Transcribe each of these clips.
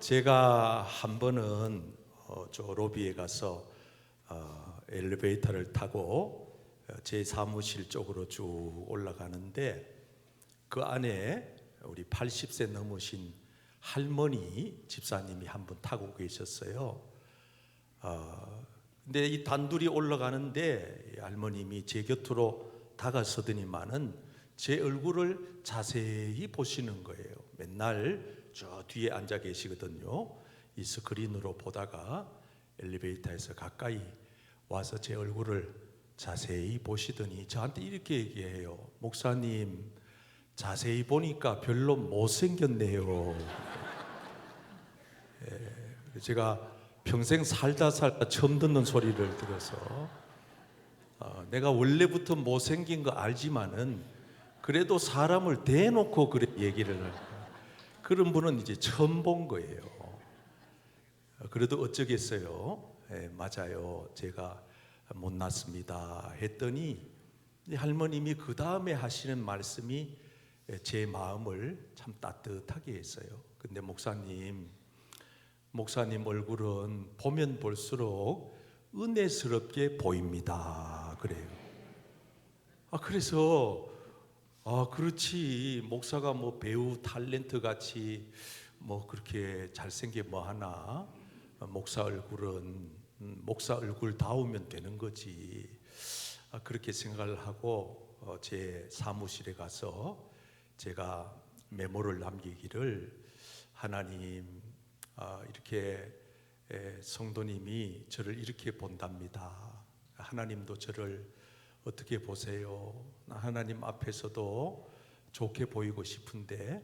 제가 한 번은 저 로비에 가서 엘리베이터를 타고 제 사무실 쪽으로 쭉 올라가는데 그 안에 우리 80세 넘으신 할머니 집사님이 한 분 타고 계셨어요. 근데 이 단둘이 올라가는데 할머님이 제 곁으로 다가서더니만은 제 얼굴을 자세히 보시는 거예요. 맨날 저 뒤에 앉아 계시거든요. 이 스크린으로 보다가 엘리베이터에서 가까이 와서 제 얼굴을 자세히 보시더니 저한테 이렇게 얘기해요. 목사님, 자세히 보니까 별로 못생겼네요. 제가 평생 살다 처음 듣는 소리를 들어서 내가 원래부터 못생긴 거 알지만은 그래도 사람을 대놓고 그래 얘기를 할까. 그런 분은 이제 처음 본 거예요. 그래도 어쩌겠어요. 맞아요. 제가 못났습니다 했더니 할머님이 그 다음에 하시는 말씀이 제 마음을 참 따뜻하게 했어요. 근데 목사님 얼굴은 보면 볼수록 은혜스럽게 보입니다. 그래요. 그래서 그렇지, 목사가 뭐 배우 탤런트 같이 뭐 그렇게 잘생겨 뭐 하나, 목사 얼굴은 목사 얼굴 다우면 되는 거지. 그렇게 생각을 하고 제 사무실에 가서 제가 메모를 남기기를, 하나님, 이렇게 성도님이 저를 이렇게 본답니다. 하나님도 저를 어떻게 보세요? 하나님 앞에서도 좋게 보이고 싶은데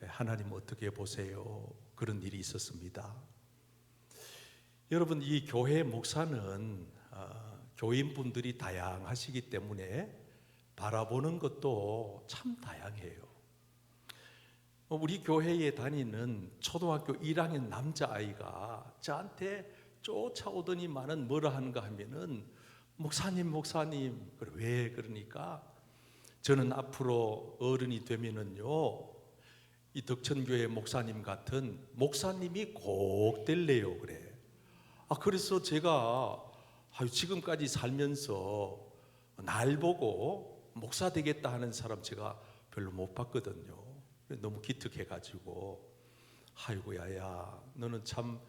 하나님 어떻게 보세요? 그런 일이 있었습니다. 여러분, 이 교회 목사는 교인분들이 다양하시기 때문에 바라보는 것도 참 다양해요. 우리 교회에 다니는 초등학교 1학년 남자아이가 저한테 쫓아오더니만은 뭐라 하는가 하면은, 목사님 그래. 왜 그러니까 저는 앞으로 어른이 되면은요 이 덕천교회 목사님 같은 목사님이 꼭 될래요. 그래. 그래서 제가 지금까지 살면서 날 보고 목사 되겠다 하는 사람 제가 별로 못 봤거든요. 너무 기특해가지고, 아이고 야야, 너는 참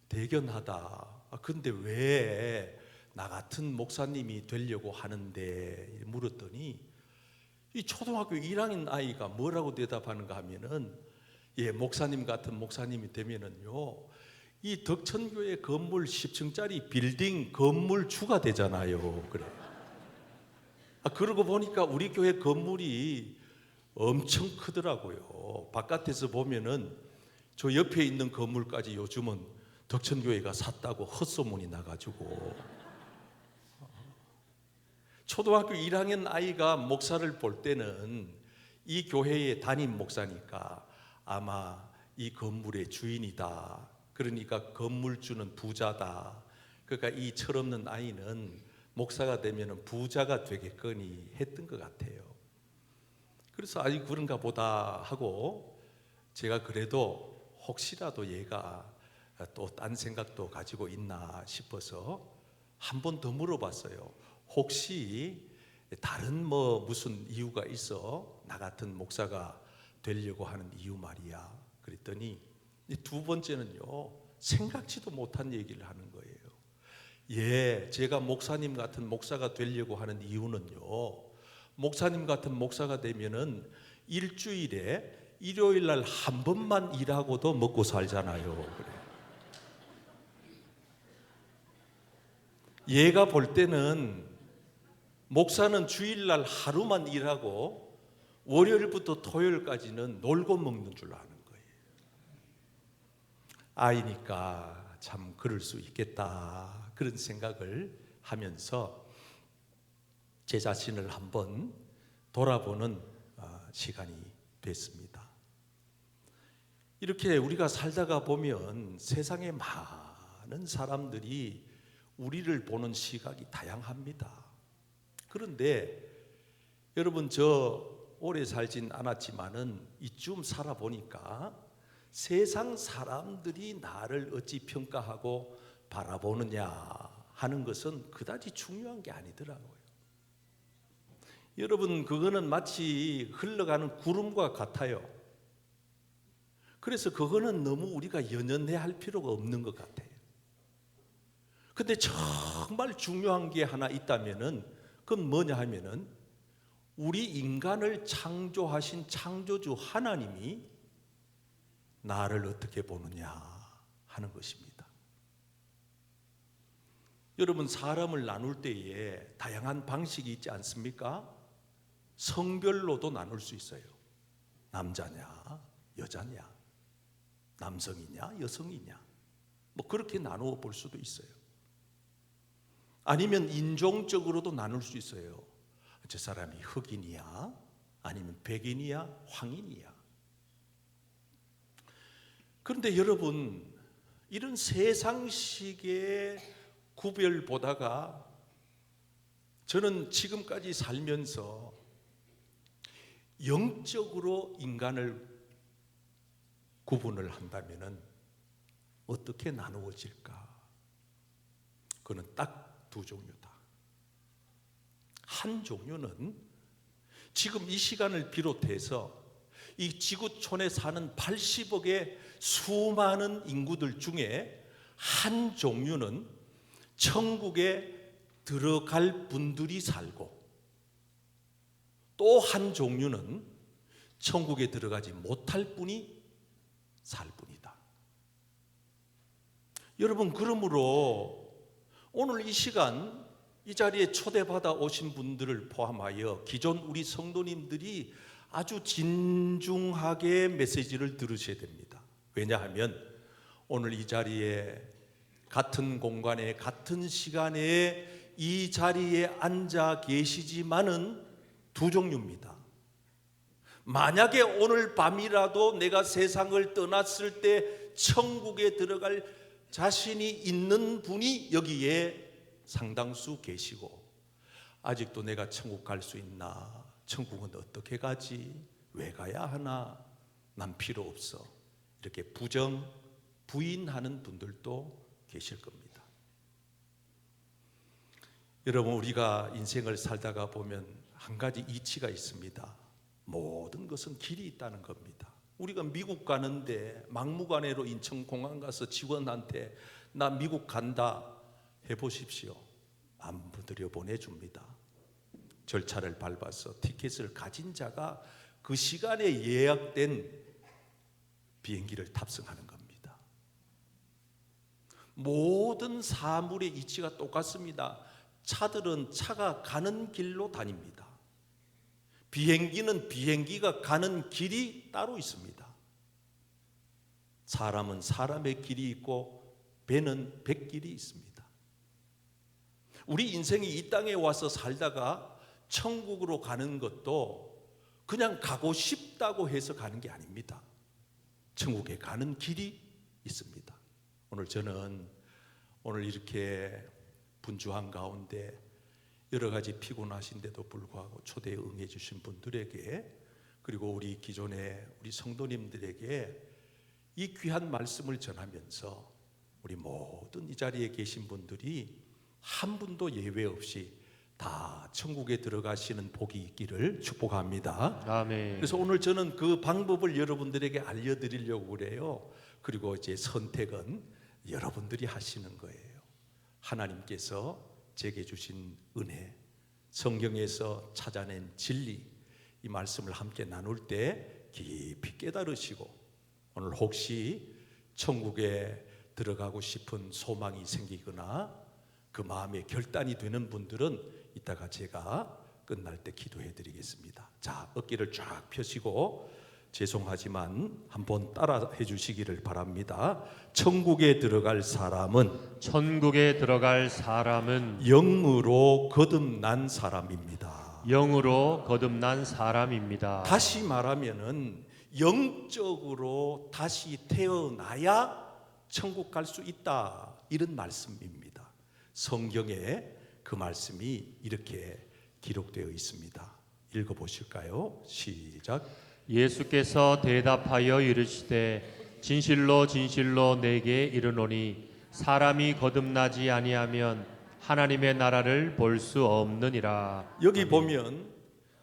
대견하다. 근데 왜 나 같은 목사님이 되려고 하는데 물었더니, 이 초등학교 1학년 아이가 뭐라고 대답하는가 하면은, 목사님 같은 목사님이 되면은요 이 덕천교회 건물 10층짜리 빌딩 건물주가 되잖아요. 그래. 그러고 보니까 우리 교회 건물이 엄청 크더라고요. 바깥에서 보면은 저 옆에 있는 건물까지 요즘은 덕천교회가 샀다고 헛소문이 나가지고, 초등학교 1학년 아이가 목사를 볼 때는 이 교회의 담임 목사니까 아마 이 건물의 주인이다, 그러니까 건물주는 부자다, 그러니까 이 철없는 아이는 목사가 되면 부자가 되겠거니 했던 것 같아요. 그래서 그런가 보다 하고, 제가 그래도 혹시라도 얘가 또 딴 생각도 가지고 있나 싶어서 한 번 더 물어봤어요. 혹시 다른 무슨 이유가 있어? 나 같은 목사가 되려고 하는 이유 말이야. 그랬더니 두 번째는요, 생각지도 못한 얘기를 하는 거예요. 제가 목사님 같은 목사가 되려고 하는 이유는요, 목사님 같은 목사가 되면은 일주일에 일요일 날 한 번만 일하고도 먹고 살잖아요. 그래. 얘가 볼 때는 목사는 주일날 하루만 일하고 월요일부터 토요일까지는 놀고 먹는 줄 아는 거예요. 아이니까 참 그럴 수 있겠다, 그런 생각을 하면서 제 자신을 한번 돌아보는 시간이 됐습니다. 이렇게 우리가 살다가 보면 세상에 많은 사람들이 우리를 보는 시각이 다양합니다. 그런데 여러분, 저 오래 살진 않았지만은 이쯤 살아보니까 세상 사람들이 나를 어찌 평가하고 바라보느냐 하는 것은 그다지 중요한 게 아니더라고요. 여러분, 그거는 마치 흘러가는 구름과 같아요. 그래서 그거는 너무 우리가 연연해 할 필요가 없는 것 같아요. 근데 정말 중요한 게 하나 있다면은 그건 뭐냐 하면은 우리 인간을 창조하신 창조주 하나님이 나를 어떻게 보느냐 하는 것입니다. 여러분, 사람을 나눌 때에 다양한 방식이 있지 않습니까? 성별로도 나눌 수 있어요. 남자냐, 여자냐, 남성이냐, 여성이냐, 뭐 그렇게 나누어 볼 수도 있어요. 아니면 인종적으로도 나눌 수 있어요. 저 사람이 흑인이야, 아니면 백인이야, 황인이야. 그런데 여러분, 이런 세상식의 구별보다가 저는 지금까지 살면서 영적으로 인간을 구분을 한다면 어떻게 나누어질까? 그는 딱 두 종류다. 한 종류는 지금 이 시간을 비롯해서 이 지구촌에 사는 80억의 수많은 인구들 중에 한 종류는 천국에 들어갈 분들이 살고, 또 한 종류는 천국에 들어가지 못할 분이 살 뿐이다. 여러분, 그러므로 오늘 이 시간 이 자리에 초대받아 오신 분들을 포함하여 기존 우리 성도님들이 아주 진중하게 메시지를 들으셔야 됩니다. 왜냐하면 오늘 이 자리에 같은 공간에 같은 시간에 이 자리에 앉아 계시지만은 두 종류입니다. 만약에 오늘 밤이라도 내가 세상을 떠났을 때 천국에 들어갈 자신이 있는 분이 여기에 상당수 계시고, 아직도 내가 천국 갈 수 있나? 천국은 어떻게 가지? 왜 가야 하나? 난 필요 없어. 이렇게 부인하는 분들도 계실 겁니다. 여러분, 우리가 인생을 살다가 보면 한 가지 이치가 있습니다. 모든 것은 길이 있다는 겁니다. 우리가 미국 가는데 막무가내로 인천공항 가서 직원한테 나 미국 간다 해보십시오. 안 들여보내줍니다. 절차를 밟아서 티켓을 가진 자가 그 시간에 예약된 비행기를 탑승하는 겁니다. 모든 사물의 이치가 똑같습니다. 차들은 차가 가는 길로 다닙니다. 비행기는 비행기가 가는 길이 따로 있습니다. 사람은 사람의 길이 있고 배는 배길이 있습니다. 우리 인생이 이 땅에 와서 살다가 천국으로 가는 것도 그냥 가고 싶다고 해서 가는 게 아닙니다. 천국에 가는 길이 있습니다. 저는 오늘 이렇게 분주한 가운데 여러 가지 피곤하신데도 불구하고 초대에 응해 주신 분들에게, 그리고 우리 기존의 우리 성도님들에게 이 귀한 말씀을 전하면서 우리 모든 이 자리에 계신 분들이 한 분도 예외 없이 다 천국에 들어가시는 복이 있기를 축복합니다. 아멘. 그래서 오늘 저는 그 방법을 여러분들에게 알려드리려고 그래요. 그리고 이제 선택은 여러분들이 하시는 거예요. 하나님께서 제게 주신 은혜, 성경에서 찾아낸 진리, 이 말씀을 함께 나눌 때 깊이 깨달으시고, 오늘 혹시 천국에 들어가고 싶은 소망이 생기거나 그 마음에 결단이 되는 분들은 이따가 제가 끝날 때 기도해 드리겠습니다. 자, 어깨를 쫙 펴시고 죄송하지만 한번 따라해 주시기를 바랍니다. 천국에 들어갈 사람은 영으로 거듭난 사람입니다. 영으로 거듭난 사람입니다. 다시 말하면은 영적으로 다시 태어나야 천국 갈 수 있다, 이런 말씀입니다. 성경에 그 말씀이 이렇게 기록되어 있습니다. 읽어보실까요? 시작. 예수께서 대답하여 이르시되 진실로 진실로 내게 이르노니 사람이 거듭나지 아니하면 하나님의 나라를 볼 수 없느니라. 여기 보면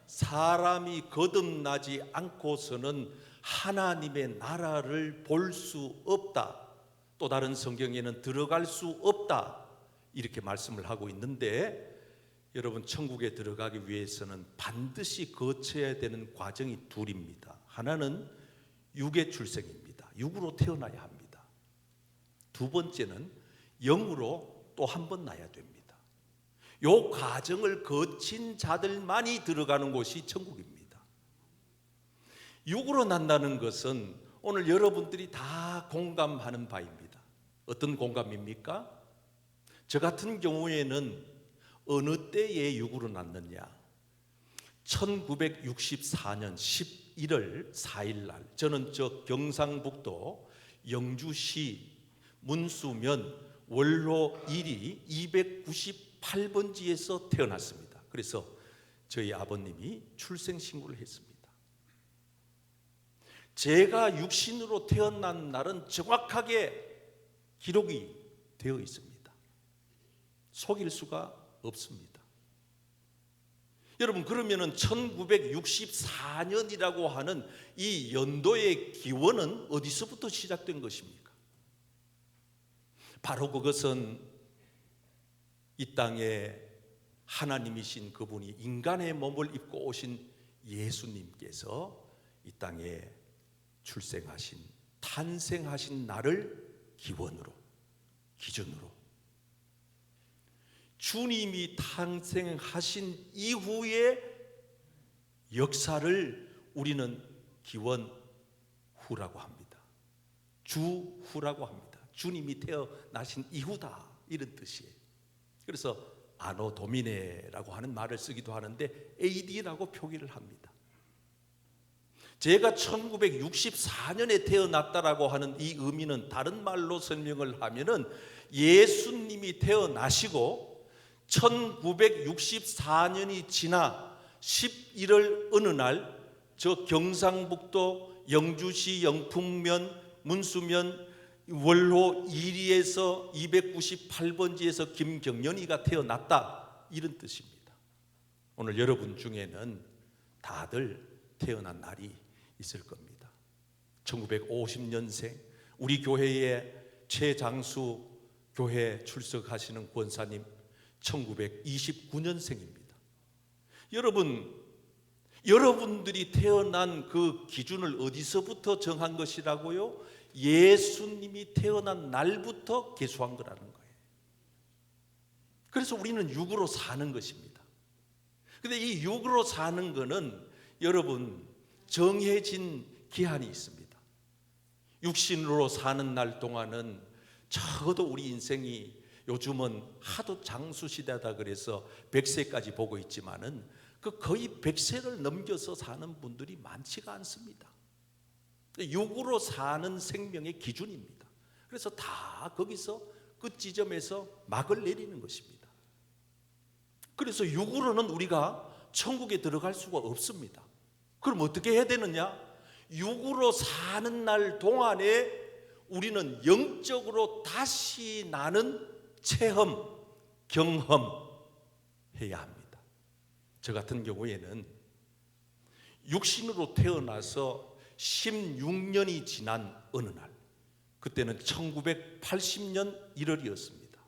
사람이 거듭나지 않고서는 하나님의 나라를 볼 수 없다. 또 다른 성경에는 들어갈 수 없다. 이렇게 말씀을 하고 있는데, 여러분, 천국에 들어가기 위해서는 반드시 거쳐야 되는 과정이 둘입니다. 하나는 육의 출생입니다. 육으로 태어나야 합니다. 두 번째는 영으로 또 한 번 나야 됩니다. 이 과정을 거친 자들만이 들어가는 곳이 천국입니다. 육으로 난다는 것은 오늘 여러분들이 다 공감하는 바입니다. 어떤 공감입니까? 저 같은 경우에는 어느 때에 육으로 났느냐? 1964년 11월 4일 날, 저는 저 경상북도 영주시 문수면 원로 1이 298번지에서 태어났습니다. 그래서 저희 아버님이 출생신고를 했습니다. 제가 육신으로 태어난 날은 정확하게 기록이 되어 있습니다. 속일 수가 없습니다. 여러분, 그러면은 1964년이라고 하는 이 연도의 기원은 어디서부터 시작된 것입니까? 바로 그것은 이 땅에 하나님이신 그분이 인간의 몸을 입고 오신 예수님께서 이 땅에 출생하신, 탄생하신 날을 기원으로, 기준으로, 주님이 탄생하신 이후의 역사를 우리는 기원후라고 합니다. 주후라고 합니다. 주님이 태어나신 이후다, 이런 뜻이에요. 그래서 아노 도미네라고 하는 말을 쓰기도 하는데 AD라고 표기를 합니다. 제가 1964년에 태어났다라고 하는 이 의미는 다른 말로 설명을 하면은 예수님이 태어나시고 1964년이 지나 11월 어느 날 저 경상북도 영주시 영풍면 문수면 원로 1리에서 298번지에서 김경련이가 태어났다, 이런 뜻입니다. 오늘 여러분 중에는 다들 태어난 날이 있을 겁니다. 1950년생 우리 교회의 최장수 교회 출석하시는 권사님 1929년생입니다. 여러분들이 태어난 그 기준을 어디서부터 정한 것이라고요? 예수님이 태어난 날부터 계수한 거라는 거예요. 그래서 우리는 육으로 사는 것입니다. 근데 이 육으로 사는 거는 여러분 정해진 기한이 있습니다. 육신으로 사는 날 동안은 적어도 우리 인생이, 요즘은 하도 장수시대다 그래서 100세까지 보고 있지만은 그 거의 100세를 넘겨서 사는 분들이 많지가 않습니다. 육으로 사는 생명의 기준입니다. 그래서 다 거기서 끝 지점에서 막을 내리는 것입니다. 그래서 육으로는 우리가 천국에 들어갈 수가 없습니다. 그럼 어떻게 해야 되느냐? 육으로 사는 날 동안에 우리는 영적으로 다시 나는 체험, 경험해야 합니다. 저 같은 경우에는 육신으로 태어나서 16년이 지난 어느 날, 그때는 1980년 1월이었습니다.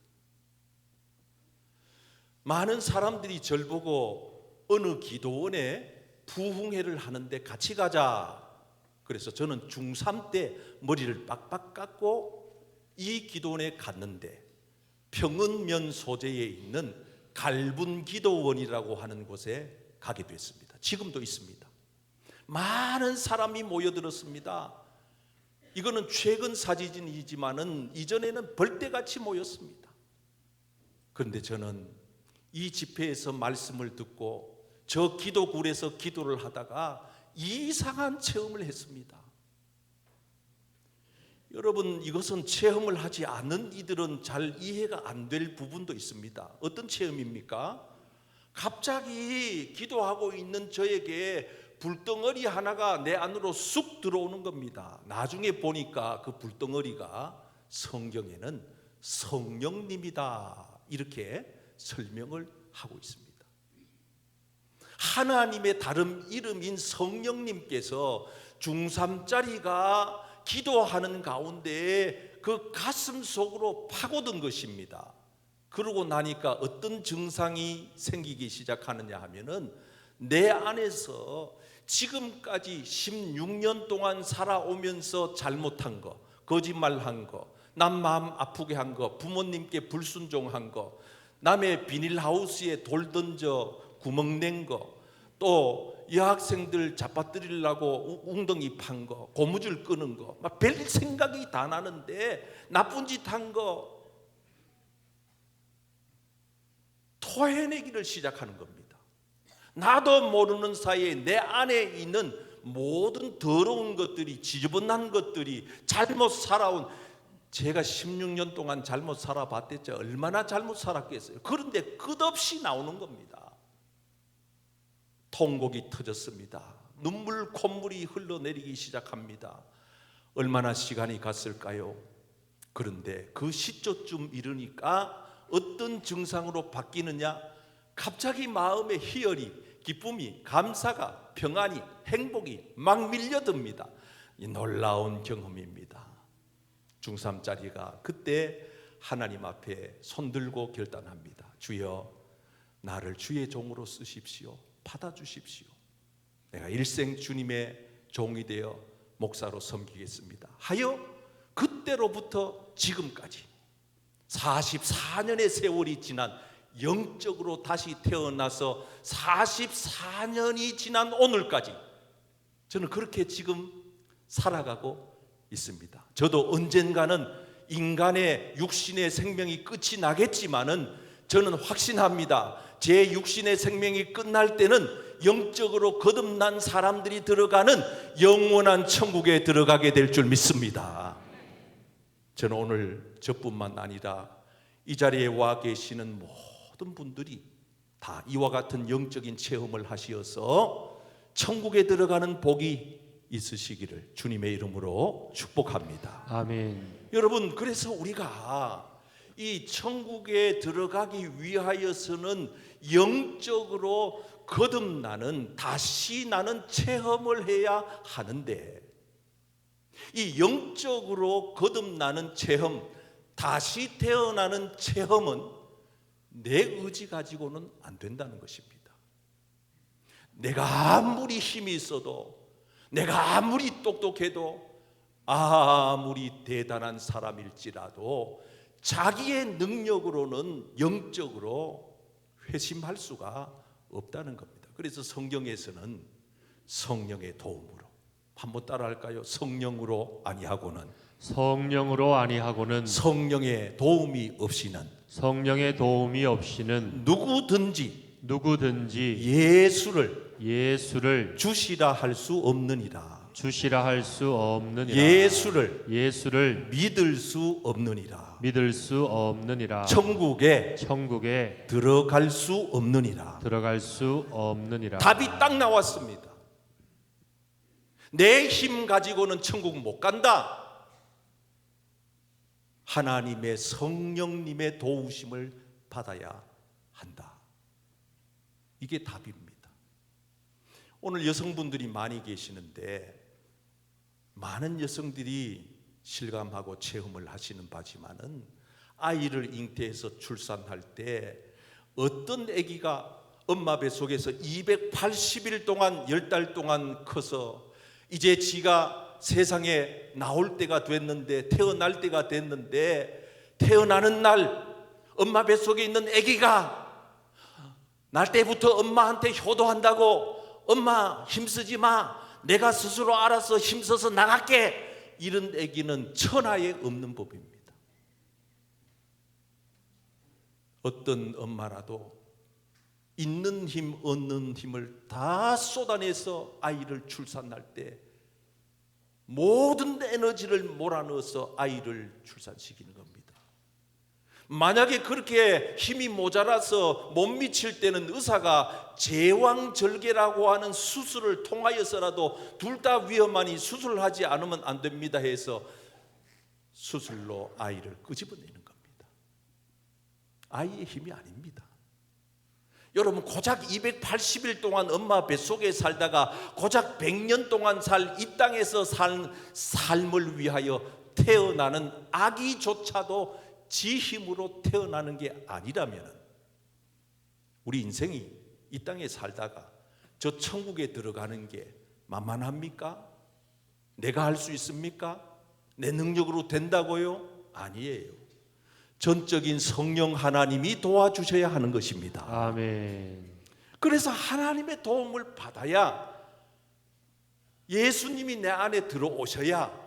많은 사람들이 절 보고 어느 기도원에 부흥회를 하는데 같이 가자. 그래서 저는 중3 때 머리를 빡빡 깎고 이 기도원에 갔는데 평은면 소재에 있는 갈분 기도원이라고 하는 곳에 가게 됐습니다. 지금도 있습니다. 많은 사람이 모여들었습니다. 이거는 최근 사진이지만은 이전에는 벌떼같이 모였습니다. 그런데 저는 이 집회에서 말씀을 듣고 저 기도굴에서 기도를 하다가 이상한 체험을 했습니다. 여러분, 이것은 체험을 하지 않는 이들은 잘 이해가 안 될 부분도 있습니다. 어떤 체험입니까? 갑자기 기도하고 있는 저에게 불덩어리 하나가 내 안으로 쑥 들어오는 겁니다. 나중에 보니까 그 불덩어리가 성경에는 성령님이다, 이렇게 설명을 하고 있습니다. 하나님의 다른 이름인 성령님께서 중3짜리가 기도하는 가운데 그 가슴 속으로 파고든 것입니다. 그러고 나니까 어떤 증상이 생기기 시작하느냐 하면은, 내 안에서 지금까지 16년 동안 살아오면서 잘못한 거, 거짓말한 거, 남 마음 아프게 한 거, 부모님께 불순종한 거, 남의 비닐하우스에 돌 던져 구멍 낸 거, 또 여학생들 잡아뜨리려고 웅덩이 판 거, 고무줄 끄는 거, 막 별 생각이 다 나는데 나쁜 짓 한 거 토해내기를 시작하는 겁니다. 나도 모르는 사이에 내 안에 있는 모든 더러운 것들이, 지저분한 것들이, 잘못 살아온, 제가 16년 동안 잘못 살아봤댔죠. 얼마나 잘못 살았겠어요. 그런데 끝없이 나오는 겁니다. 통곡이 터졌습니다. 눈물 콧물이 흘러내리기 시작합니다. 얼마나 시간이 갔을까요? 그런데 그 시초쯤 이르니까 어떤 증상으로 바뀌느냐? 갑자기 마음의 희열이, 기쁨이, 감사가, 평안이, 행복이 막 밀려듭니다. 이 놀라운 경험입니다. 중3짜리가 그때 하나님 앞에 손들고 결단합니다. 주여, 나를 주의 종으로 쓰십시오. 받아주십시오. 내가 일생 주님의 종이 되어 목사로 섬기겠습니다 하여 그때로부터 지금까지 44년의 세월이 지난, 영적으로 다시 태어나서 44년이 지난 오늘까지 저는 그렇게 지금 살아가고 있습니다. 저도 언젠가는 인간의 육신의 생명이 끝이 나겠지만은 저는 확신합니다. 제 육신의 생명이 끝날 때는 영적으로 거듭난 사람들이 들어가는 영원한 천국에 들어가게 될 줄 믿습니다. 저는 오늘 저뿐만 아니라 이 자리에 와 계시는 모든 분들이 다 이와 같은 영적인 체험을 하시어서 천국에 들어가는 복이 있으시기를 주님의 이름으로 축복합니다. 아멘. 여러분, 그래서 우리가 이 천국에 들어가기 위하여서는 영적으로 거듭나는, 다시 나는 체험을 해야 하는데, 이 영적으로 거듭나는 체험, 다시 태어나는 체험은 내 의지 가지고는 안 된다는 것입니다. 내가 아무리 힘이 있어도, 내가 아무리 똑똑해도, 아무리 대단한 사람일지라도 자기의 능력으로는 영적으로 회심할 수가 없다는 겁니다. 그래서 성경에서는 성령의 도움으로, 한번 따라할까요? 성령으로 아니하고는, 성령으로 아니하고는, 성령의 도움이 없이는, 성령의 도움이 없이는 누구든지 예수를 주시라 할 수 없느니라. 주시라 할 수 없느니라. 예수를 믿을 수 없느니라. 믿을 수 없느니라. 천국에 들어갈 수 없느니라. 답이 딱 나왔습니다. 내 힘 가지고는 천국 못 간다. 하나님의 성령님의 도우심을 받아야 한다. 이게 답입니다. 오늘 여성분들이 많이 계시는데, 많은 여성들이 실감하고 체험을 하시는 바지만은, 아이를 잉태해서 출산할 때 어떤 아기가 엄마 뱃속에서 280일 동안, 10달 동안 커서 이제 지가 세상에 나올 때가 됐는데, 태어날 때가 됐는데, 태어나는 날 엄마 뱃속에 있는 아기가 날 때부터 엄마한테 효도한다고, 엄마 힘쓰지 마, 내가 스스로 알아서 힘써서 나갈게, 이런 아기는 천하에 없는 법입니다. 어떤 엄마라도 있는 힘 없는 힘을 다 쏟아내서 아이를 출산할 때 모든 에너지를 몰아넣어서 아이를 출산시키는 겁니다. 만약에 그렇게 힘이 모자라서 못 미칠 때는 의사가 제왕절개라고 하는 수술을 통하여서라도 둘 다 위험하니 수술하지 않으면 안 됩니다 해서 수술로 아이를 끄집어내는 겁니다. 아이의 힘이 아닙니다. 여러분, 고작 280일 동안 엄마 뱃속에 살다가 고작 100년 동안 살 이 땅에서 산 삶을 위하여 태어나는 아기조차도 지 힘으로 태어나는 게 아니라면 우리 인생이 이 땅에 살다가 저 천국에 들어가는 게 만만합니까? 내가 할 수 있습니까? 내 능력으로 된다고요? 아니에요. 전적인 성령 하나님이 도와주셔야 하는 것입니다. 아멘. 그래서 하나님의 도움을 받아야, 예수님이 내 안에 들어오셔야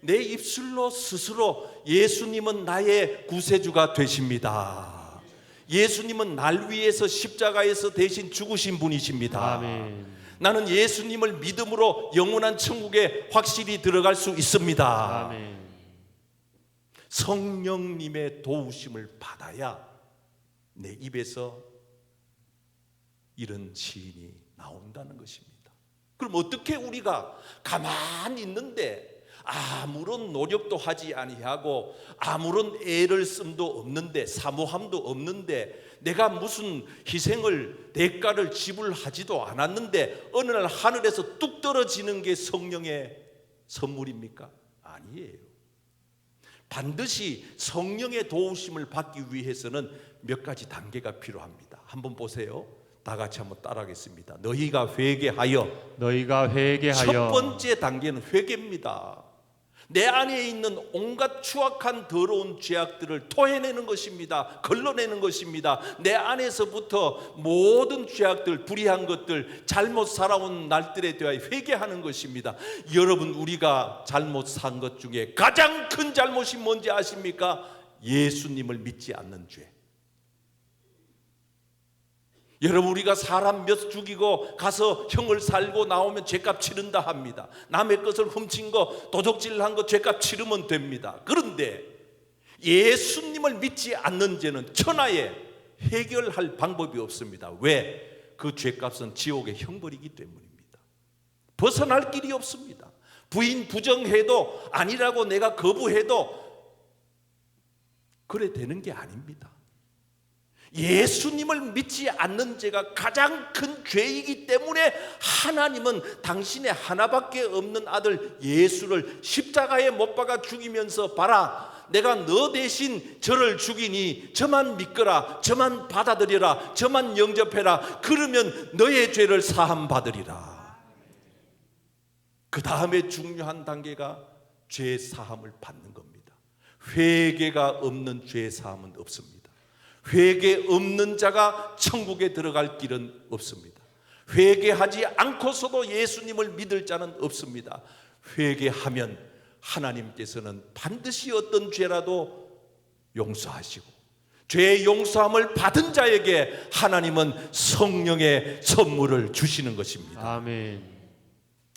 내 입술로 스스로 예수님은 나의 구세주가 되십니다. 예수님은 날 위해서 십자가에서 대신 죽으신 분이십니다. 아멘. 나는 예수님을 믿음으로 영원한 천국에 확실히 들어갈 수 있습니다. 아멘. 성령님의 도우심을 받아야 내 입에서 이런 시인이 나온다는 것입니다. 그럼 어떻게 우리가 가만히 있는데 아무런 노력도 하지 아니하고 아무런 애를 씀도 없는데 사모함도 없는데 내가 무슨 희생을 대가를 지불하지도 않았는데 어느 날 하늘에서 뚝 떨어지는 게 성령의 선물입니까? 아니에요. 반드시 성령의 도우심을 받기 위해서는 몇 가지 단계가 필요합니다. 한번 보세요. 다 같이 한번 따라하겠습니다. 너희가 회개하여. 첫 번째 단계는 회개입니다. 내 안에 있는 온갖 추악한 더러운 죄악들을 토해내는 것입니다. 걸러내는 것입니다. 내 안에서부터 모든 죄악들, 불의한 것들, 잘못 살아온 날들에 대하여 회개하는 것입니다. 여러분, 우리가 잘못 산 것 중에 가장 큰 잘못이 뭔지 아십니까? 예수님을 믿지 않는 죄. 여러분, 우리가 사람 몇 죽이고 가서 형을 살고 나오면 죄값 치른다 합니다. 남의 것을 훔친 거, 도적질한 거 죄값 치르면 됩니다. 그런데 예수님을 믿지 않는 죄는 천하에 해결할 방법이 없습니다. 왜? 그 죄값은 지옥의 형벌이기 때문입니다. 벗어날 길이 없습니다. 부인 부정해도 아니라고 내가 거부해도 그래 되는 게 아닙니다. 예수님을 믿지 않는 죄가 가장 큰 죄이기 때문에 하나님은 당신의 하나밖에 없는 아들 예수를 십자가에 못 박아 죽이면서, 봐라, 내가 너 대신 저를 죽이니 저만 믿거라, 저만 받아들여라, 저만 영접해라. 그러면 너의 죄를 사함 받으리라. 그 다음에 중요한 단계가 죄 사함을 받는 겁니다. 회개가 없는 죄 사함은 없습니다. 회개 없는 자가 천국에 들어갈 길은 없습니다. 회개하지 않고서도 예수님을 믿을 자는 없습니다. 회개하면 하나님께서는 반드시 어떤 죄라도 용서하시고, 죄의 용서함을 받은 자에게 하나님은 성령의 선물을 주시는 것입니다. 아멘.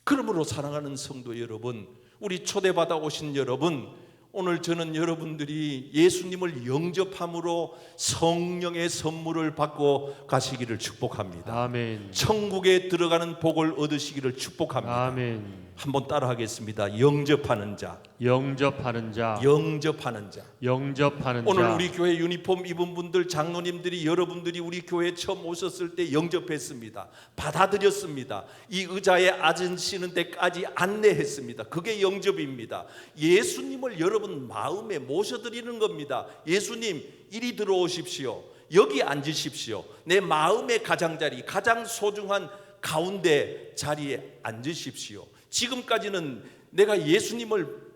그러므로 사랑하는 성도 여러분, 우리 초대받아 오신 여러분, 오늘 저는 여러분들이 예수님을 영접함으로 성령의 선물을 받고 가시기를 축복합니다. 아멘. 천국에 들어가는 복을 얻으시기를 축복합니다. 아멘. 한번 따라하겠습니다. 영접하는 자. 영접하는 자. 영접하는 자. 영접하는 오늘 자. 우리 교회 유니폼 입은 분들, 장로님들이, 여러분들이 우리 교회에 처음 오셨을 때 영접했습니다. 받아들였습니다. 이 의자에 앉으시는 데까지 안내했습니다. 그게 영접입니다. 예수님을 여러분 마음에 모셔드리는 겁니다. 예수님, 이리 들어오십시오. 여기 앉으십시오. 내 마음의 가장자리, 가장 소중한 가운데 자리에 앉으십시오. 지금까지는 내가 예수님을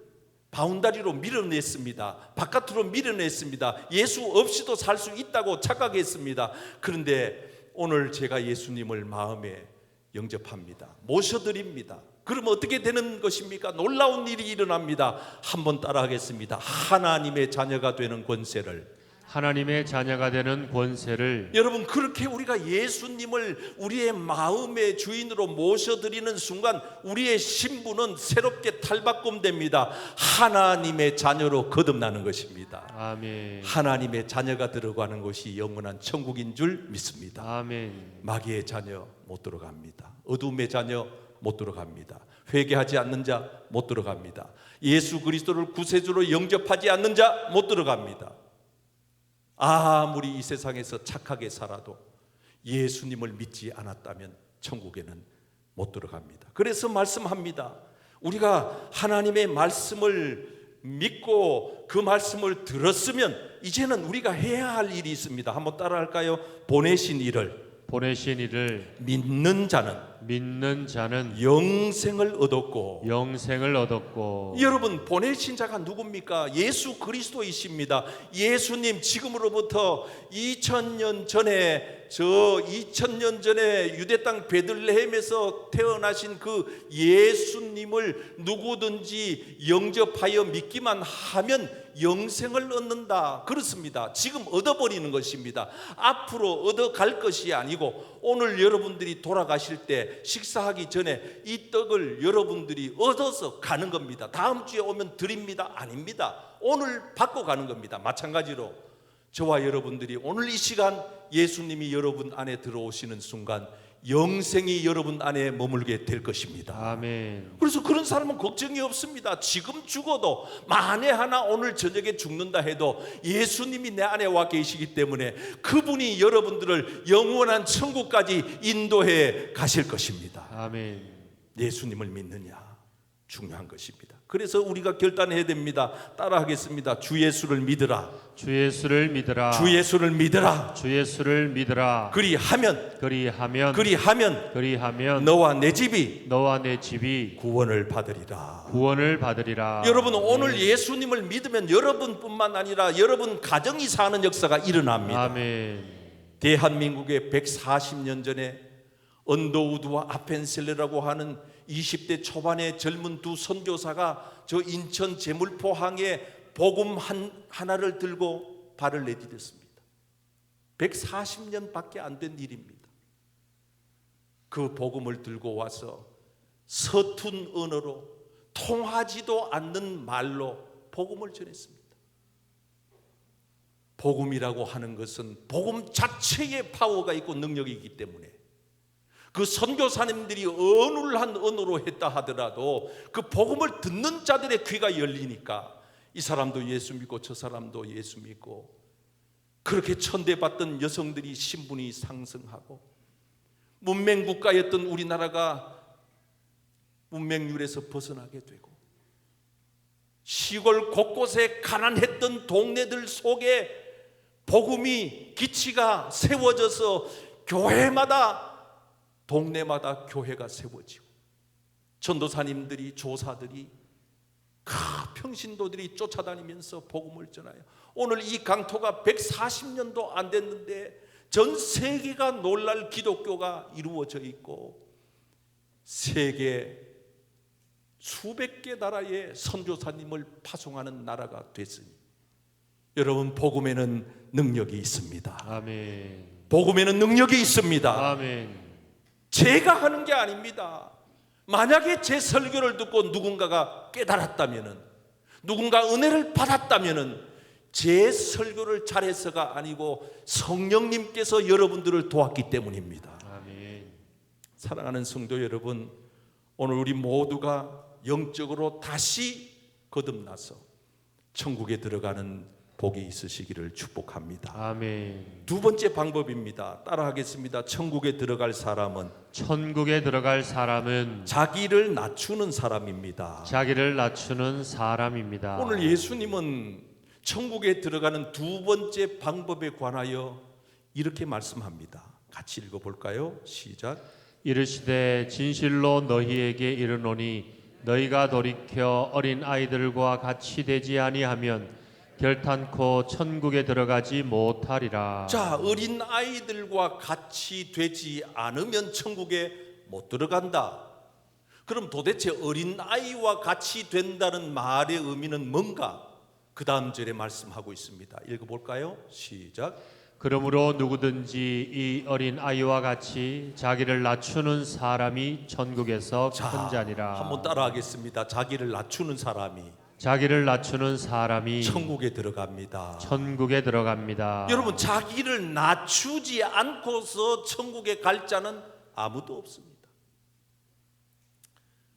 바운다리로 밀어냈습니다. 바깥으로 밀어냈습니다. 예수 없이도 살 수 있다고 착각했습니다. 그런데 오늘 제가 예수님을 마음에 영접합니다. 모셔드립니다. 그럼 어떻게 되는 것입니까? 놀라운 일이 일어납니다. 한번 따라하겠습니다. 하나님의 자녀가 되는 권세를 하나님의 자녀가 되는 권세를 여러분, 그렇게 우리가 예수님을 우리의 마음의 주인으로 모셔드리는 순간 우리의 신분은 새롭게 탈바꿈됩니다. 하나님의 자녀로 거듭나는 것입니다. 아멘. 하나님의 자녀가 들어가는 것이 영원한 천국인 줄 믿습니다. 아멘. 마귀의 자녀 못 들어갑니다. 어둠의 자녀 못 들어갑니다. 회개하지 않는 자 못 들어갑니다. 예수 그리스도를 구세주로 영접하지 않는 자 못 들어갑니다. 아무리 이 세상에서 착하게 살아도 예수님을 믿지 않았다면 천국에는 못 들어갑니다. 그래서 말씀합니다. 우리가 하나님의 말씀을 믿고 그 말씀을 들었으면 이제는 우리가 해야 할 일이 있습니다. 한번 따라할까요? 보내신 이를 믿는 자는 영생을 얻었고. 영생을 얻었고. 여러분, 보내신 자가 누굽니까? 예수 그리스도이십니다. 예수님, 지금으로부터 2000년 전에 유대 땅 베들레헴에서 태어나신 그 예수님을 누구든지 영접하여 믿기만 하면 영생을 얻는다. 그렇습니다. 지금 얻어버리는 것입니다. 앞으로 얻어갈 것이 아니고 오늘 여러분들이 돌아가실 때 식사하기 전에 이 떡을 여러분들이 얻어서 가는 겁니다. 다음 주에 오면 드립니다. 아닙니다. 오늘 받고 가는 겁니다. 마찬가지로 저와 여러분들이 오늘 이 시간 예수님이 여러분 안에 들어오시는 순간 영생이 여러분 안에 머물게 될 것입니다. 아멘. 그래서 그런 사람은 걱정이 없습니다. 지금 죽어도 만에 하나 오늘 저녁에 죽는다 해도 예수님이 내 안에 와 계시기 때문에 그분이 여러분들을 영원한 천국까지 인도해 가실 것입니다. 아멘. 예수님을 믿느냐 중요한 것입니다. 그래서 우리가 결단해야 됩니다. 따라하겠습니다. 주 예수를 믿으라. 주 예수를 믿으라. 주 예수를 믿으라. 주 예수를 믿으라. 그리하면 너와 내 집이 구원을 받으리라. 여러분, 오늘 예수님을 믿으면 여러분뿐만 아니라 여러분 가정이 사는 역사가 일어납니다. 아멘. 대한민국에 140년 전에 언더우드와 아펜셀레라고 하는 20대 초반의 젊은 두 선교사가 저 인천 제물포항에 복음 하나를 들고 발을 내디뎠습니다. 140년밖에 안 된 일입니다. 그 복음을 들고 와서 서툰 언어로 통하지도 않는 말로 복음을 전했습니다. 복음이라고 하는 것은 복음 자체의 파워가 있고 능력이 있기 때문에 그 선교사님들이 어눌한 언어로 했다 하더라도 그 복음을 듣는 자들의 귀가 열리니까 이 사람도 예수 믿고 저 사람도 예수 믿고 그렇게 천대받던 여성들이 신분이 상승하고 문맹국가였던 우리나라가 문맹률에서 벗어나게 되고 시골 곳곳에 가난했던 동네들 속에 복음이 기치가 세워져서 교회마다 동네마다 교회가 세워지고 전도사님들이 조사들이 평신도들이 쫓아다니면서 복음을 전하여 오늘 이 강토가 140년도 안 됐는데 전 세계가 놀랄 기독교가 이루어져 있고 세계 수백 개 나라의 선교사님을 파송하는 나라가 됐으니 여러분, 복음에는 능력이 있습니다. 아멘. 복음에는 능력이 있습니다. 아멘. 제가 하는 게 아닙니다. 만약에 제 설교를 듣고 누군가가 깨달았다면은, 누군가 은혜를 받았다면은 제 설교를 잘해서가 아니고 성령님께서 여러분들을 도왔기 때문입니다. 아멘. 사랑하는 성도 여러분, 오늘 우리 모두가 영적으로 다시 거듭나서 천국에 들어가는 복이 있으시기를 축복합니다. 아멘. 두 번째 방법입니다. 따라하겠습니다. 천국에 들어갈 사람은 자기를 낮추는 사람입니다. 자기를 낮추는 사람입니다. 오늘 예수님은 천국에 들어가는 두 번째 방법에 관하여 이렇게 말씀합니다. 같이 읽어볼까요? 시작. 이르시되 진실로 너희에게 이르노니 너희가 돌이켜 어린 아이들과 같이 되지 아니하면 결탄코 천국에 들어가지 못하리라. 자, 어린 아이들과 같이 되지 않으면 천국에 못 들어간다. 그럼 도대체 어린 아이와 같이 된다는 말의 의미는 뭔가? 그 다음 절에 말씀하고 있습니다. 읽어볼까요? 시작. 그러므로 누구든지 이 어린 아이와 같이 자기를 낮추는 사람이 천국에서 큰 자니라. 한번 따라하겠습니다. 자기를 낮추는 사람이 자기를 낮추는 사람이 천국에 들어갑니다. 천국에 들어갑니다. 여러분, 자기를 낮추지 않고서 천국에 갈 자는 아무도 없습니다.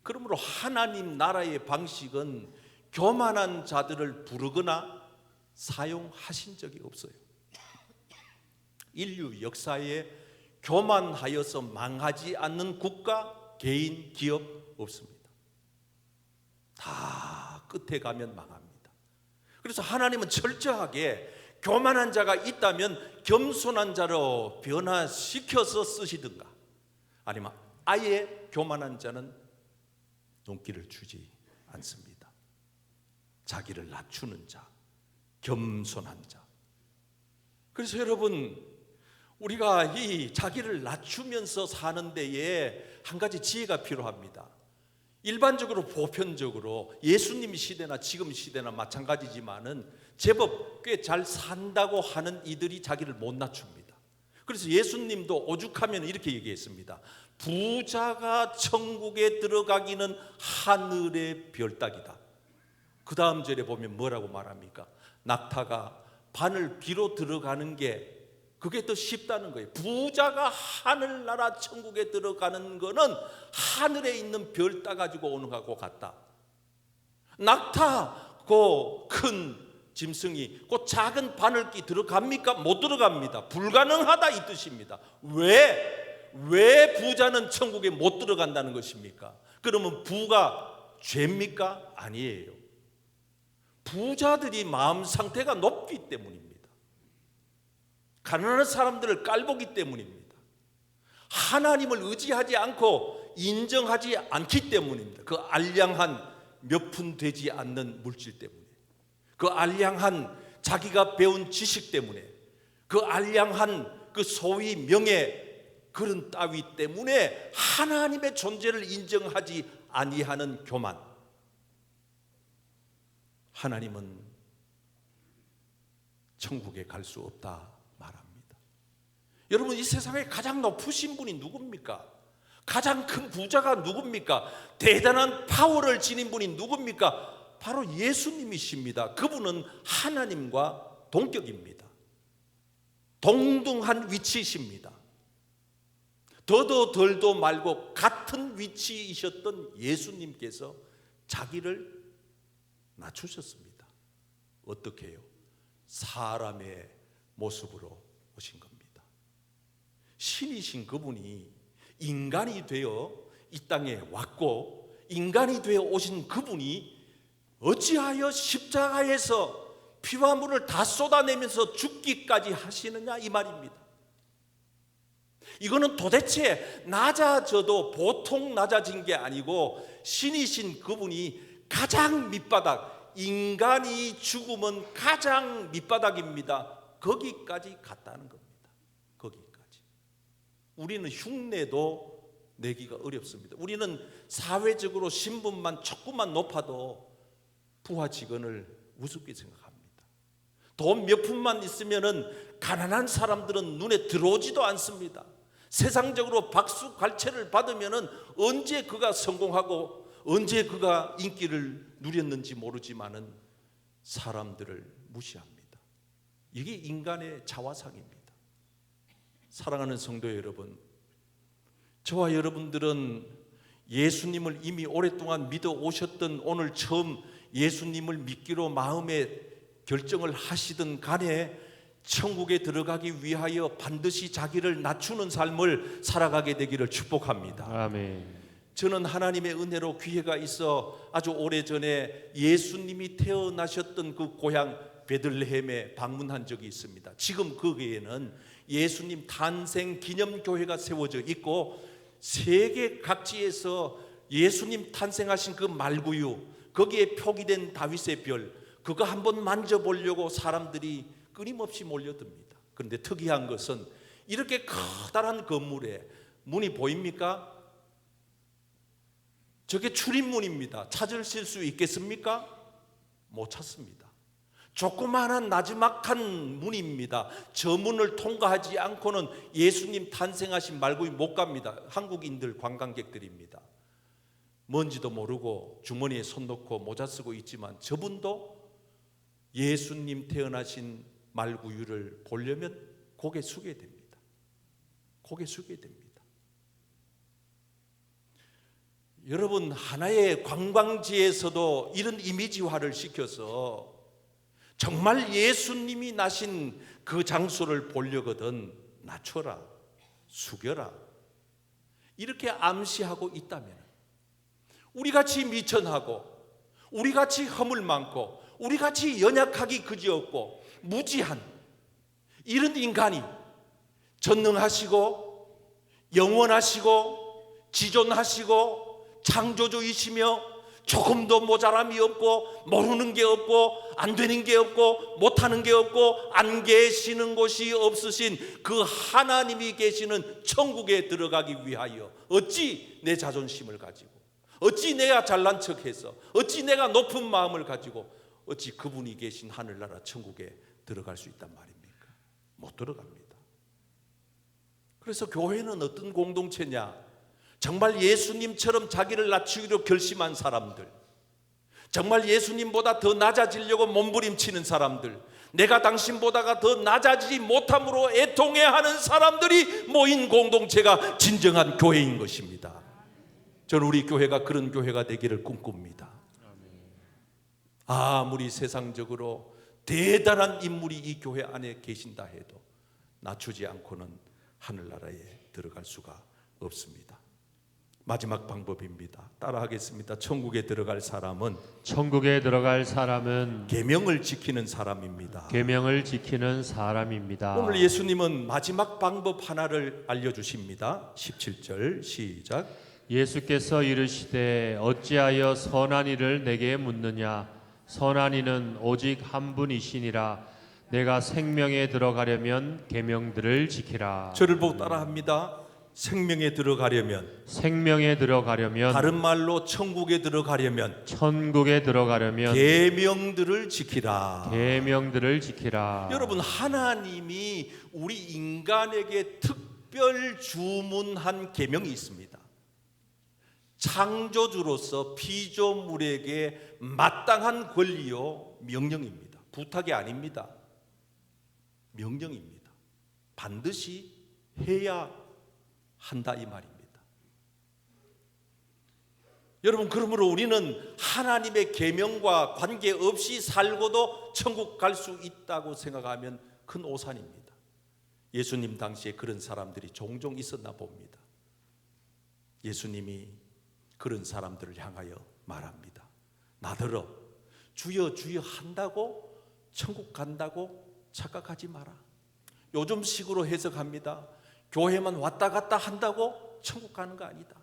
그러므로 하나님 나라의 방식은 교만한 자들을 부르거나 사용하신 적이 없어요. 인류 역사에 교만하여서 망하지 않는 국가, 개인, 기업 없습니다. 다 끝에 가면 망합니다. 그래서 하나님은 철저하게 교만한 자가 있다면 겸손한 자로 변화시켜서 쓰시든가, 아니면 아예 교만한 자는 눈길을 주지 않습니다. 자기를 낮추는 자, 겸손한 자. 그래서 여러분, 우리가 이 자기를 낮추면서 사는 데에 한 가지 지혜가 필요합니다. 일반적으로 보편적으로 예수님 시대나 지금 시대나 마찬가지지만은 제법 꽤 잘 산다고 하는 이들이 자기를 못 낮춥니다. 그래서 예수님도 오죽하면 이렇게 얘기했습니다. 부자가 천국에 들어가기는 하늘의 별 따기다. 그 다음 절에 보면 뭐라고 말합니까? 낙타가 바늘 비로 들어가는 게 그게 더 쉽다는 거예요. 부자가 하늘나라 천국에 들어가는 거는 하늘에 있는 별 따가지고 오는 거하고 같다. 낙타 그 큰 짐승이 그 작은 바늘기 들어갑니까? 못 들어갑니다. 불가능하다 이 뜻입니다. 왜 부자는 천국에 못 들어간다는 것입니까? 그러면 부가 죄입니까? 아니에요. 부자들이 마음 상태가 높기 때문입니다. 가난한 사람들을 깔보기 때문입니다. 하나님을 의지하지 않고 인정하지 않기 때문입니다. 그 알량한 몇 푼 되지 않는 물질 때문에, 그 알량한 자기가 배운 지식 때문에, 그 알량한 그 소위 명예 그런 따위 때문에 하나님의 존재를 인정하지 아니하는 교만. 하나님은 천국에 갈 수 없다 말합니다. 여러분, 이 세상에 가장 높으신 분이 누굽니까? 가장 큰 부자가 누굽니까? 대단한 파워를 지닌 분이 누굽니까? 바로 예수님이십니다. 그분은 하나님과 동격입니다. 동등한 위치이십니다. 더도 덜도 말고 같은 위치이셨던 예수님께서 자기를 낮추셨습니다. 어떻게 해요? 사람의 모습으로 오신 겁니다. 신이신 그분이 인간이 되어 이 땅에 왔고, 인간이 되어 오신 그분이 어찌하여 십자가에서 피와 물을 다 쏟아내면서 죽기까지 하시느냐 이 말입니다. 이거는 도대체 낮아져도 보통 낮아진 게 아니고 신이신 그분이 가장 밑바닥, 인간이 죽으면 가장 밑바닥입니다. 거기까지 갔다는 겁니다. 거기까지. 우리는 흉내도 내기가 어렵습니다. 우리는 사회적으로 신분만 조금만 높아도 부하 직원을 우습게 생각합니다. 돈 몇 푼만 있으면은 가난한 사람들은 눈에 들어오지도 않습니다. 세상적으로 박수 갈채를 받으면은 언제 그가 성공하고 언제 그가 인기를 누렸는지 모르지만은 사람들을 무시합니다. 이게 인간의 자화상입니다. 사랑하는 성도 여러분, 저와 여러분들은 예수님을 이미 오랫동안 믿어 오셨던, 오늘 처음 예수님을 믿기로 마음에 결정을 하시든 간에 천국에 들어가기 위하여 반드시 자기를 낮추는 삶을 살아가게 되기를 축복합니다. 아멘. 저는 하나님의 은혜로 기회가 있어 아주 오래전에 예수님이 태어나셨던 그 고향 베들레헴에 방문한 적이 있습니다. 지금 거기에는 예수님 탄생 기념교회가 세워져 있고 세계 각지에서 예수님 탄생하신 그 말구유, 거기에 표기된 다윗의 별, 그거 한번 만져보려고 사람들이 끊임없이 몰려듭니다. 그런데 특이한 것은 이렇게 커다란 건물에 문이 보입니까? 저게 출입문입니다. 찾으실 수 있겠습니까? 못 찾습니다. 조그마한 나지막한 문입니다. 저 문을 통과하지 않고는 예수님 탄생하신 말고는 못 갑니다. 한국인들 관광객들입니다. 뭔지도 모르고 주머니에 손 넣고 모자 쓰고 있지만 저분도 예수님 태어나신 말구유를 보려면 고개 숙여야 됩니다. 고개 숙여야 됩니다. 여러분, 하나의 관광지에서도 이런 이미지화를 시켜서 정말 예수님이 나신 그 장소를 보려거든 낮춰라, 숙여라, 이렇게 암시하고 있다면 우리같이 미천하고 우리같이 허물 많고 우리같이 연약하기 그지없고 무지한 이런 인간이 전능하시고 영원하시고 지존하시고 창조주이시며 조금도 모자람이 없고 모르는 게 없고 안 되는 게 없고 못하는 게 없고 안 계시는 곳이 없으신 그 하나님이 계시는 천국에 들어가기 위하여 어찌 내 자존심을 가지고 어찌 내가 잘난 척해서 어찌 내가 높은 마음을 가지고 어찌 그분이 계신 하늘나라 천국에 들어갈 수 있단 말입니까? 못 들어갑니다. 그래서 교회는 어떤 공동체냐? 정말 예수님처럼 자기를 낮추기로 결심한 사람들, 정말 예수님보다 더 낮아지려고 몸부림치는 사람들, 내가 당신보다가 더 낮아지지 못함으로 애통해하는 사람들이 모인 공동체가 진정한 교회인 것입니다. 저는 우리 교회가 그런 교회가 되기를 꿈꿉니다. 아무리 세상적으로 대단한 인물이 이 교회 안에 계신다 해도 낮추지 않고는 하늘나라에 들어갈 수가 없습니다. 마지막 방법입니다. 따라하겠습니다. 천국에 들어갈 사람은 계명을 지키는 사람입니다. 계명을 지키는 사람입니다. 오늘 예수님은 마지막 방법 하나를 알려주십니다. 17절 시작. 예수께서 이르시되 어찌하여 선한 이를 내게 묻느냐? 선한 이는 오직 한 분이시니라. 내가 생명에 들어가려면 계명들을 지키라. 저를 보고 따라합니다. 생명에 들어가려면, 다른 말로 천국에 들어가려면 계명들을 지키라. 여러분, 하나님이 우리 인간에게 특별 주문한 계명이 있습니다. 창조주로서 피조물에게 마땅한 권리요 명령입니다. 부탁이 아닙니다. 명령입니다. 반드시 해야 한다 이 말입니다. 여러분, 그러므로 우리는 하나님의 계명과 관계없이 살고도 천국 갈 수 있다고 생각하면 큰 오산입니다. 예수님 당시에 그런 사람들이 종종 있었나 봅니다. 예수님이 그런 사람들을 향하여 말합니다. 나더러 주여 주여 한다고 천국 간다고 착각하지 마라. 요즘식으로 해석합니다. 교회만 왔다 갔다 한다고 천국 가는 거 아니다.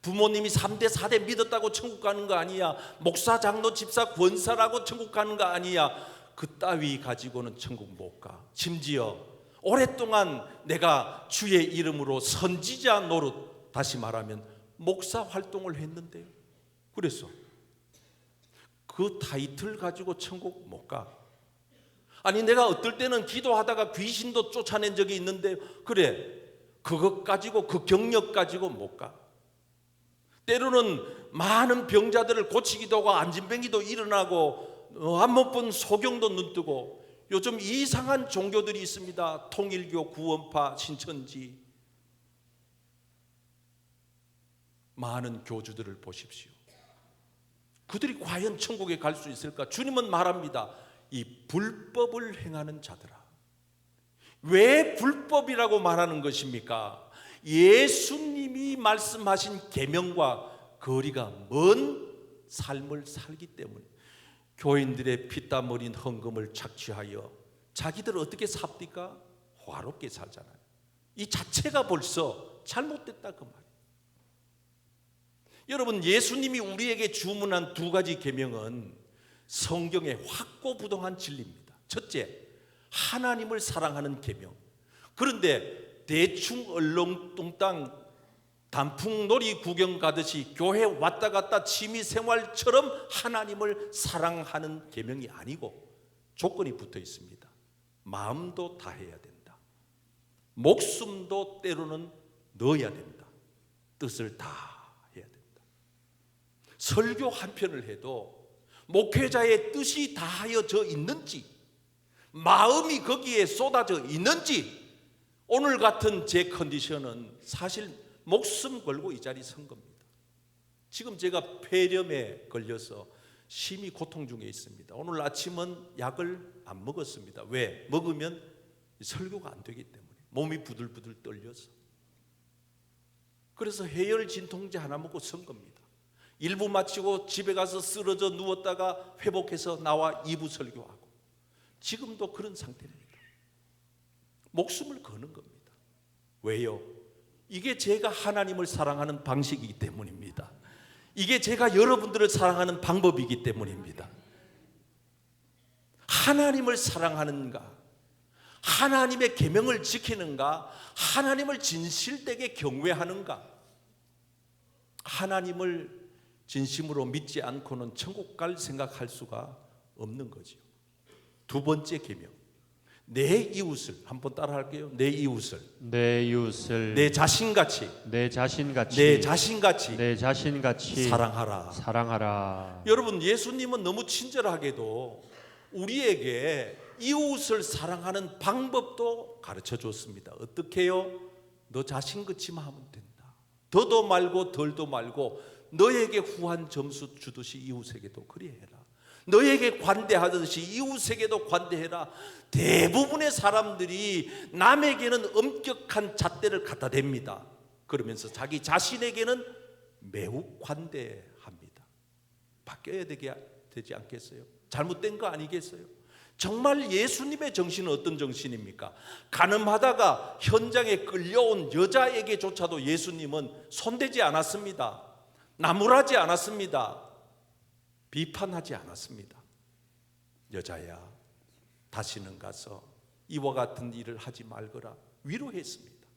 부모님이 3대 4대 믿었다고 천국 가는 거 아니야. 목사 장로 집사 권사라고 천국 가는 거 아니야. 그 따위 가지고는 천국 못 가. 심지어 오랫동안 내가 주의 이름으로 선지자 노릇, 다시 말하면 목사 활동을 했는데요, 그래서 그 타이틀 가지고 천국 못 가. 아니, 내가 어떨 때는 기도하다가 귀신도 쫓아낸 적이 있는데 그래, 그것 가지고 그 경력 가지고 못 가. 때로는 많은 병자들을 고치기도 하고 안진뱅이도 일어나고 안 못 본 소경도 눈뜨고. 요즘 이상한 종교들이 있습니다. 통일교, 구원파, 신천지. 많은 교주들을 보십시오. 그들이 과연 천국에 갈 수 있을까? 주님은 말합니다. 이 불법을 행하는 자들아. 왜 불법이라고 말하는 것입니까? 예수님이 말씀하신 계명과 거리가 먼 삶을 살기 때문에 교인들의 피땀 어린 헌금을 착취하여 자기들 어떻게 삽니까? 화롭게 살잖아요. 이 자체가 벌써 잘못됐다 그 말이에요. 여러분, 예수님이 우리에게 주문한 두 가지 계명은 성경의 확고부동한 진리입니다. 첫째, 하나님을 사랑하는 계명. 그런데 대충 얼렁뚱땅 단풍놀이 구경 가듯이 교회 왔다 갔다 취미생활처럼 하나님을 사랑하는 계명이 아니고 조건이 붙어 있습니다. 마음도 다해야 된다. 목숨도 때로는 넣어야 된다. 뜻을 다 해야 된다. 설교 한 편을 해도 목회자의 뜻이 다하여져 있는지, 마음이 거기에 쏟아져 있는지, 오늘 같은 제 컨디션은 사실 목숨 걸고 이 자리에 선 겁니다. 지금 제가 폐렴에 걸려서 심히 고통 중에 있습니다. 오늘 아침은 약을 안 먹었습니다. 왜? 먹으면 설교가 안 되기 때문에. 몸이 부들부들 떨려서. 그래서 해열 진통제 하나 먹고 선 겁니다. 1부 마치고 집에 가서 쓰러져 누웠다가 회복해서 나와 2부 설교하고, 지금도 그런 상태입니다. 목숨을 거는 겁니다. 왜요? 이게 제가 하나님을 사랑하는 방식이기 때문입니다. 이게 제가 여러분들을 사랑하는 방법이기 때문입니다. 하나님을 사랑하는가, 하나님의 계명을 지키는가, 하나님을 진실되게 경외하는가. 하나님을 진심으로 믿지 않고는 천국 갈 생각할 수가 없는 거죠. 두 번째 계명, 내 이웃을, 한번 따라 할게요. 내 이웃을, 내 이웃을 내 자신같이, 내 자신같이 내 자신같이 내 자신같이 사랑하라. 사랑하라. 여러분, 예수님은 너무 친절하게도 우리에게 이웃을 사랑하는 방법도 가르쳐 줬습니다. 어떻게 해요? 너 자신같이만 하면 된다. 더도 말고 덜도 말고 너에게 후한 점수 주듯이 이웃에게도 그리해라. 너에게 관대하듯이 이웃에게도 관대해라. 대부분의 사람들이 남에게는 엄격한 잣대를 갖다 댑니다. 그러면서 자기 자신에게는 매우 관대합니다. 바뀌어야 되지 않겠어요? 잘못된 거 아니겠어요? 정말 예수님의 정신은 어떤 정신입니까? 가늠하다가 현장에 끌려온 여자에게조차도 예수님은 손대지 않았습니다. 나무라지 않았습니다. 비판하지 않았습니다. 여자야, 다시는 가서 이와 같은 일을 하지 말거라 위로했습니다.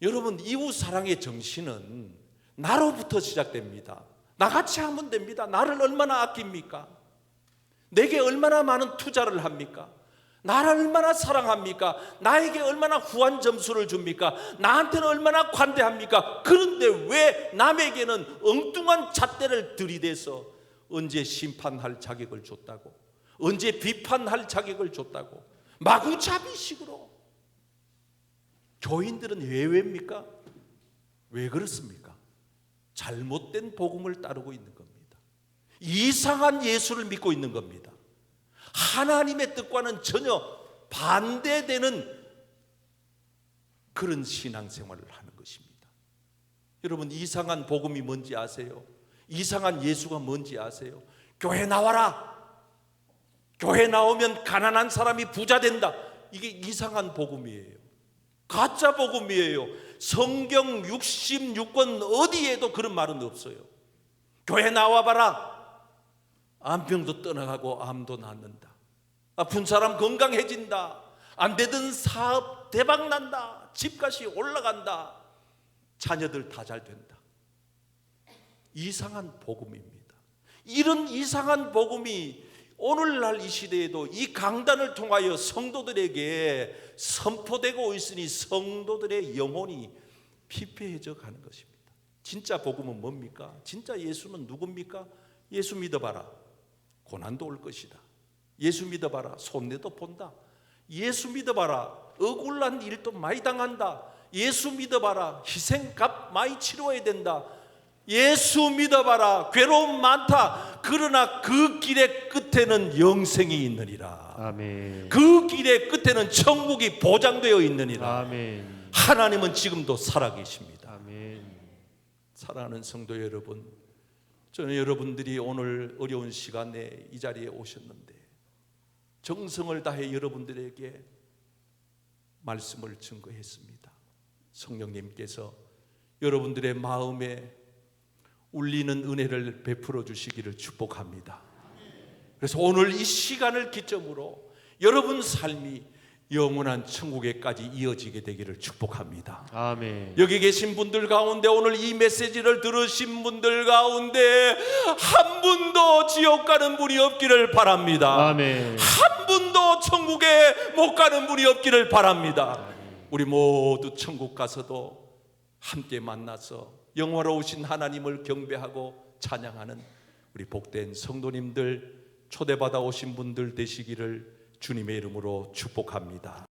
여러분, 이웃 사랑의 정신은 나로부터 시작됩니다. 나같이 하면 됩니다. 나를 얼마나 아낍니까? 내게 얼마나 많은 투자를 합니까? 나를 얼마나 사랑합니까? 나에게 얼마나 후한 점수를 줍니까? 나한테는 얼마나 관대합니까? 그런데 왜 남에게는 엉뚱한 잣대를 들이대서 언제 심판할 자격을 줬다고, 언제 비판할 자격을 줬다고, 마구잡이식으로. 교인들은 왜입니까? 왜 그렇습니까? 잘못된 복음을 따르고 있는 겁니다. 이상한 예수를 믿고 있는 겁니다. 하나님의 뜻과는 전혀 반대되는 그런 신앙생활을 하는 것입니다. 여러분, 이상한 복음이 뭔지 아세요? 이상한 예수가 뭔지 아세요? 교회 나와라. 교회 나오면 가난한 사람이 부자 된다. 이게 이상한 복음이에요. 가짜 복음이에요. 성경 66권 어디에도 그런 말은 없어요. 교회 나와봐라. 암병도 떠나가고 암도 낫는다. 아픈 사람 건강해진다. 안 되던 사업 대박난다. 집값이 올라간다. 자녀들 다 잘 된다. 이상한 복음입니다. 이런 이상한 복음이 오늘날 이 시대에도 이 강단을 통하여 성도들에게 선포되고 있으니 성도들의 영혼이 피폐해져 가는 것입니다. 진짜 복음은 뭡니까? 진짜 예수는 누굽니까? 예수 믿어봐라. 고난도 올 것이다. 예수 믿어봐라. 손해도 본다. 예수 믿어봐라. 억울한 일도 많이 당한다. 예수 믿어봐라. 희생값 많이 치러야 된다. 예수 믿어봐라. 괴로움 많다. 그러나 그 길의 끝에는 영생이 있느니라. 아멘. 그 길의 끝에는 천국이 보장되어 있느니라. 아멘. 하나님은 지금도 살아계십니다. 아멘. 사랑하는 성도 여러분, 저는 여러분들이 오늘 어려운 시간에 이 자리에 오셨는데 정성을 다해 여러분들에게 말씀을 증거했습니다. 성령님께서 여러분들의 마음에 울리는 은혜를 베풀어 주시기를 축복합니다. 그래서 오늘 이 시간을 기점으로 여러분 삶이 영원한 천국에까지 이어지게 되기를 축복합니다. 아멘. 여기 계신 분들 가운데 오늘 이 메시지를 들으신 분들 가운데 한 한 분도 지옥 가는 분이 없기를 바랍니다. 아멘. 한 분도 천국에 못 가는 분이 없기를 바랍니다. 우리 모두 천국 가서도 함께 만나서 영화로우신 하나님을 경배하고 찬양하는 우리 복된 성도님들, 초대받아 오신 분들 되시기를 주님의 이름으로 축복합니다.